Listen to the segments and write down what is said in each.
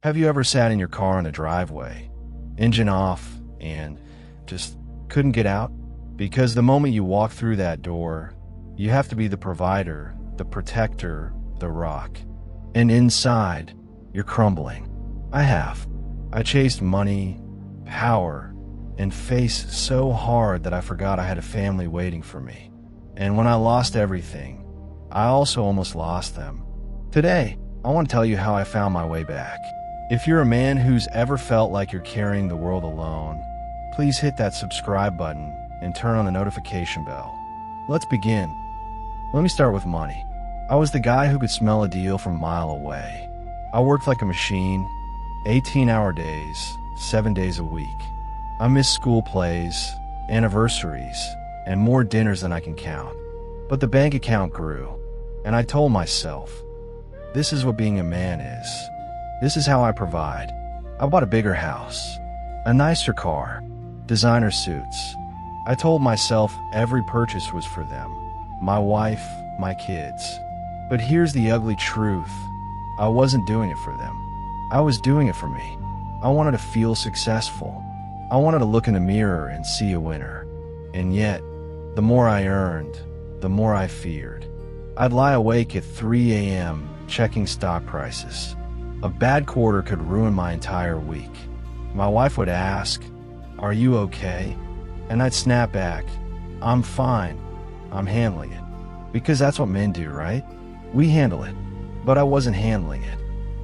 Have you ever sat in your car in a driveway, engine off, and just couldn't get out? Because the moment you walk through that door, you have to be the provider, the protector, the rock. And inside, you're crumbling. I have. I chased money, power, and face so hard that I forgot I had a family waiting for me. And when I lost everything, I also almost lost them. Today, I want to tell you how I found my way back. If you're a man who's ever felt like you're carrying the world alone, please hit that subscribe button and turn on the notification bell. Let's begin. Let me start with money. I was the guy who could smell a deal from a mile away. I worked like a machine, 18-hour days, 7 days a week. I missed school plays, anniversaries, and more dinners than I can count. But the bank account grew, and I told myself, this is what being a man is. This is how I provide. I bought a bigger house, a nicer car, designer suits. I told myself every purchase was for them, my wife, my kids. But here's the ugly truth. I wasn't doing it for them. I was doing it for me. I wanted to feel successful. I wanted to look in the mirror and see a winner. And yet, the more I earned, the more I feared. I'd lie awake at 3 a.m. checking stock prices. A bad quarter could ruin my entire week. My wife would ask, "Are you okay?" And I'd snap back, "I'm fine. I'm handling it." Because that's what men do, right? We handle it. But I wasn't handling it.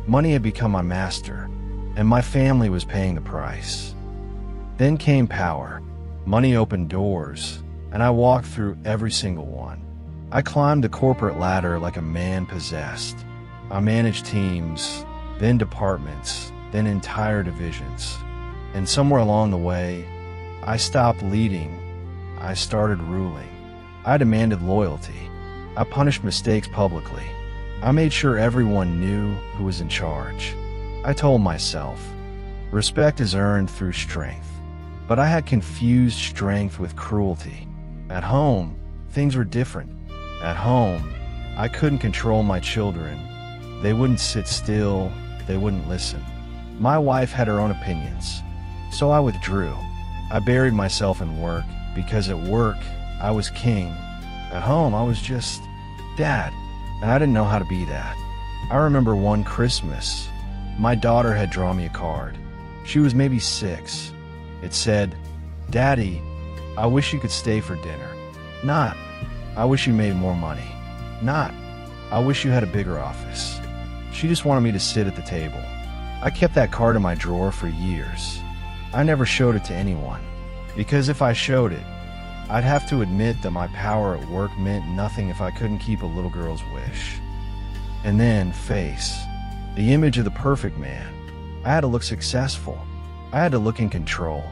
Money had become my master, and my family was paying the price. Then came power. Money opened doors, and I walked through every single one. I climbed the corporate ladder like a man possessed. I managed teams, then departments, then entire divisions. And somewhere along the way, I stopped leading. I started ruling. I demanded loyalty. I punished mistakes publicly. I made sure everyone knew who was in charge. I told myself, respect is earned through strength. But I had confused strength with cruelty. At home, things were different. At home, I couldn't control my children. They wouldn't sit still. They wouldn't listen. My wife had her own opinions, so I withdrew. I buried myself in work because at work, I was king. At home, I was just dad, and I didn't know how to be that. I remember one Christmas, my daughter had drawn me a card. She was maybe 6. It said, "Daddy, I wish you could stay for dinner." Not, "I wish you made more money." Not, "I wish you had a bigger office." She just wanted me to sit at the table. I kept that card in my drawer for years. I never showed it to anyone, because if I showed it, I'd have to admit that my power at work meant nothing if I couldn't keep a little girl's wish. And then face, the image of the perfect man. I had to look successful. I had to look in control.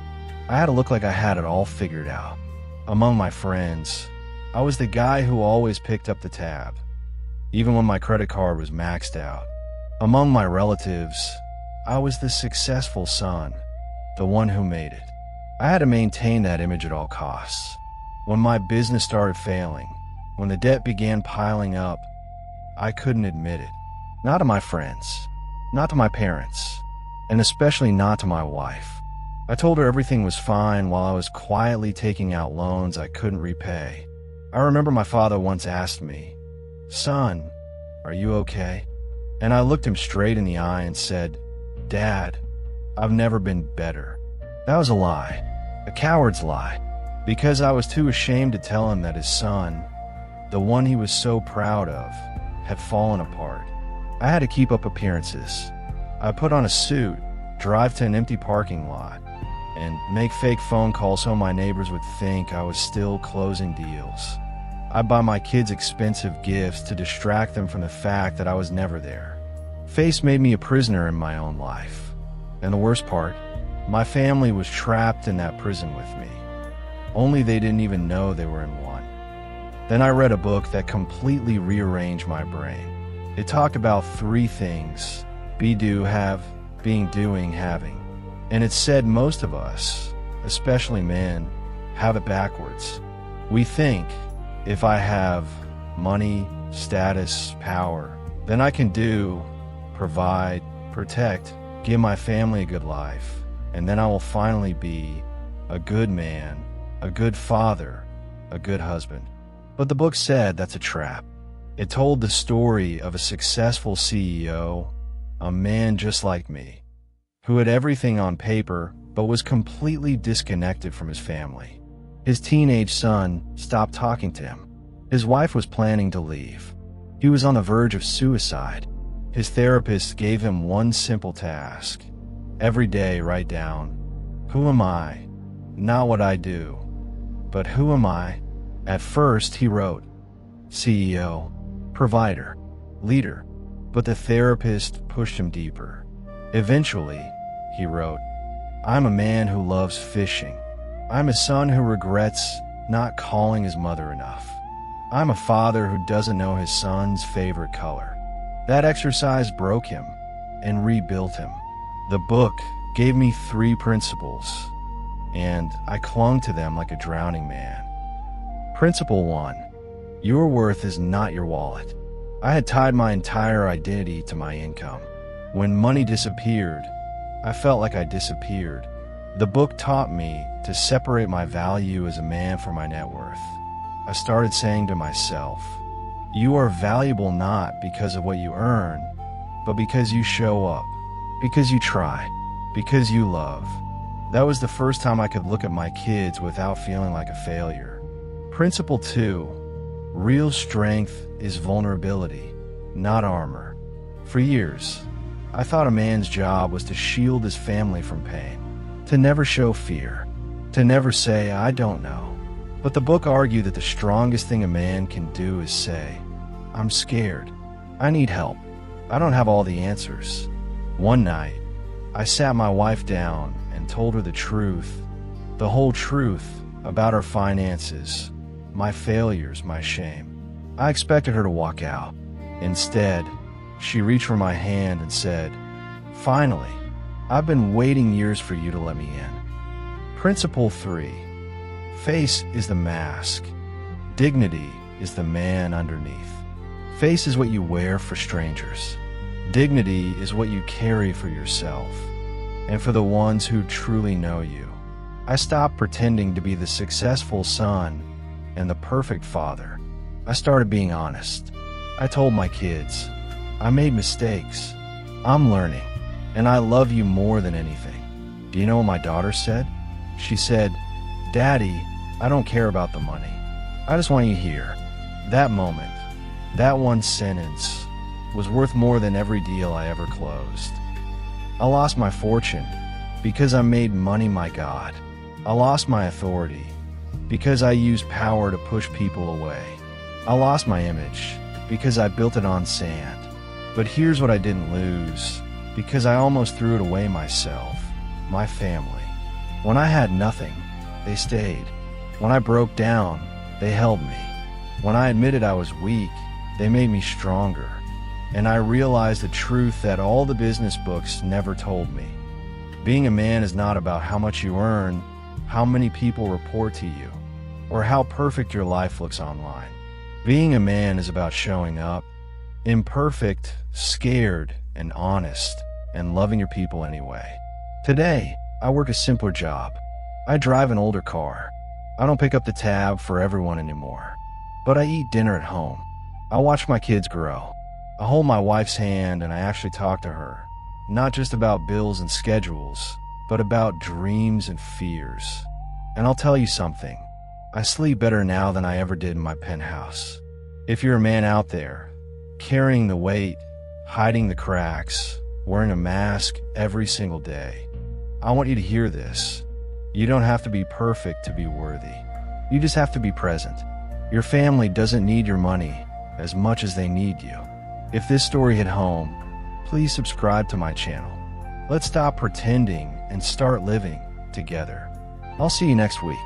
I had to look like I had it all figured out. Among my friends, I was the guy who always picked up the tab, even when my credit card was maxed out. Among my relatives, I was the successful son, the one who made it. I had to maintain that image at all costs. When my business started failing, when the debt began piling up, I couldn't admit it. Not to my friends, not to my parents, and especially not to my wife. I told her everything was fine while I was quietly taking out loans I couldn't repay. I remember my father once asked me, "Son, are you okay?" And I looked him straight in the eye and said, "Dad, I've never been better." That was a lie, a coward's lie, because I was too ashamed to tell him that his son, the one he was so proud of, had fallen apart. I had to keep up appearances. I put on a suit, drive to an empty parking lot, and make fake phone calls so my neighbors would think I was still closing deals. I'd buy my kids expensive gifts to distract them from the fact that I was never there. Face made me a prisoner in my own life. And the worst part, my family was trapped in that prison with me. Only they didn't even know they were in one. Then I read a book that completely rearranged my brain. It talked about 3 things: be, do, have, being, doing, having. And it said most of us, especially men, have it backwards. We think, if I have money, status, power, then I can do, provide, protect, give my family a good life, and then I will finally be a good man, a good father, a good husband. But the book said that's a trap. It told the story of a successful CEO, a man just like me, who had everything on paper but was completely disconnected from his family. His teenage son stopped talking to him. His wife was planning to leave. He was on the verge of suicide. His therapist gave him one simple task. Every day write down, who am I? Not what I do, but who am I? At first he wrote, CEO, provider, leader, but the therapist pushed him deeper. Eventually, he wrote, I'm a man who loves fishing. I'm a son who regrets not calling his mother enough. I'm a father who doesn't know his son's favorite color. That exercise broke him and rebuilt him. The book gave me 3 principles, and I clung to them like a drowning man. Principle 1, your worth is not your wallet. I had tied my entire identity to my income. When money disappeared, I felt like I disappeared. The book taught me to separate my value as a man from my net worth. I started saying to myself, you are valuable not because of what you earn, but because you show up, because you try, because you love. That was the first time I could look at my kids without feeling like a failure. Principle 2, real strength is vulnerability, not armor. For years, I thought a man's job was to shield his family from pain, to never show fear, to never say, I don't know. But the book argued that the strongest thing a man can do is say, I'm scared. I need help. I don't have all the answers. One night, I sat my wife down and told her the truth, the whole truth about our finances, my failures, my shame. I expected her to walk out. Instead, she reached for my hand and said, finally, I've been waiting years for you to let me in. Principle 3, face is the mask. Dignity is the man underneath. Face is what you wear for strangers. Dignity is what you carry for yourself and for the ones who truly know you. I stopped pretending to be the successful son and the perfect father. I started being honest. I told my kids, I made mistakes. I'm learning, and I love you more than anything. Do you know what my daughter said? She said, Daddy, I don't care about the money. I just want you here. That moment, that one sentence, was worth more than every deal I ever closed. I lost my fortune because I made money my god. I lost my authority because I used power to push people away. I lost my image because I built it on sand. But here's what I didn't lose, because I almost threw it away myself, my family. When I had nothing, they stayed. When I broke down, they held me. When I admitted I was weak, they made me stronger. And I realized the truth that all the business books never told me. Being a man is not about how much you earn, how many people report to you, or how perfect your life looks online. Being a man is about showing up, imperfect, scared, and honest, and loving your people anyway. Today, I work a simpler job. I drive an older car. I don't pick up the tab for everyone anymore. But I eat dinner at home. I watch my kids grow. I hold my wife's hand and I actually talk to her, not just about bills and schedules, but about dreams and fears. And I'll tell you something, I sleep better now than I ever did in my penthouse. If you're a man out there, carrying the weight, hiding the cracks, wearing a mask every single day, I want you to hear this. You don't have to be perfect to be worthy. You just have to be present. Your family doesn't need your money as much as they need you. If this story hit home, please subscribe to my channel. Let's stop pretending and start living together. I'll see you next week.